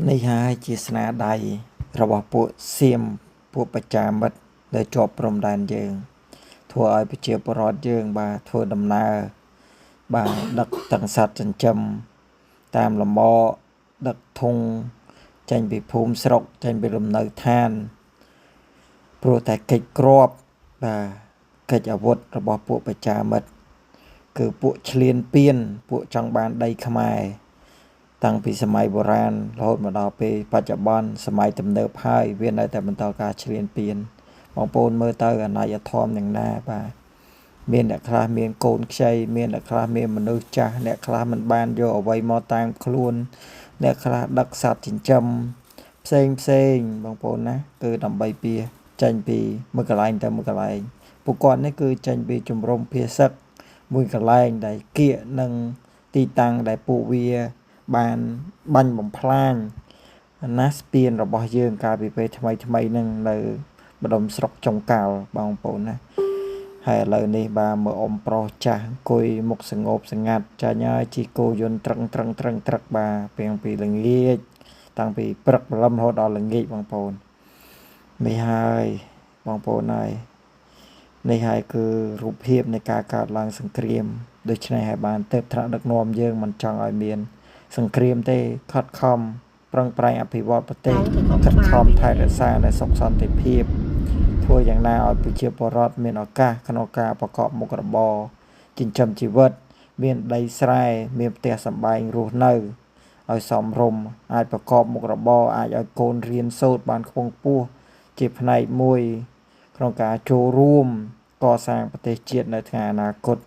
នេះហើយជាស្នាដៃរបស់ពួកសៀមពួកប្រជាមិត្តដែលជាប់ព្រំដែនយើងធ្វើឲ្យប្រជាពលរដ្ឋយើងបាទធ្វើដំណើរបាទដឹកទាំងសត្វចិញ្ចឹមតាមលំអដឹកធុងចេញពីភូមិស្រុកចេញពីលំនៅឋានព្រោះតែកិច្ចគ្រាប់បាទកិច្ចអាវុធរបស់ពួកប្រជាមិត្តគឺពួកឈ្លានពានពួកចង់បានដីខ្មែរតាំងពីសម័យបុរាណរហូតមកដល់ពេលបច្ចុប្បន្នសម័យទំនើបហើយវានៅតែបន្តការឈ្លានពានបងប្អូនមើលទៅអនាយធម៌យ៉ាងណាបាទមានអ្នកខ្លះមានកូនខ្ចីមានអ្នកខ្លះមានមនុស្សចាស់អ្នកខ្លះមិនបានយកអ្វីមកតាមខ្លួនអ្នកខ្លះដឹកសត្វចិញ្ចឹមផ្សេងបងប្អូនណាគឺដើម្បីពីចេញពីមួយកន្លែងទៅមួយកន្លែងពួកគាត់នេះគឺចេញពីជំរំភាសឹកមួយកន្លែងដែលគៀកនឹងទីតាំងដែលពួកវាបានបាញ់បំផ្លាញណាស្ពានរបស់យើងកាលពីពេលថ្មីហ្នឹងនៅម្ដុំស្រុកចុងកាល់បងប្អូនណាហើយឥឡូវនេះបាទមើលអ៊ំប្រុសចាស់អង្គុយមុខស្ងប់ស្ងាត់ចាញ់ហើយជិះគោយន្តត្រឹងបាទពីល្ងាចតាំងពីព្រឹកម្លឹមរហូតដល់ល្ងាចបងប្អូននេះហើយបងប្អូនហើយនេះហើយគឺរូបភាពនៃការកើតឡើងសង្គ្រាមដូច្នេះហើយបានទៅថ្នាក់ដឹកនាំយើងមិនចង់ឲ្យមានសង្គ្រាមទេខិតខំប្រឹងប្រែងអភិវឌ្ឍប្រទេសខិតខំថែរក្សានៅសុខសន្តិភាពធ្វើយ៉ាងណាឲ្យប្រជាពលរដ្ឋមានឱកាសក្នុងការប្រកបមុខរបរចិញ្ចឹមជីវិតមានដីស្រែមានផ្ទះសម្បែងរស់នៅឲ្យសមរម្យអាចប្រកបមុខរបរអាចឲ្យកូនរៀនសូត្របានខ្ពង់ខ្ពស់ជាផ្នែកមួយក្នុងការចូលរួមកសាងប្រទេសជាតិនៅថ្ងៃអនាគត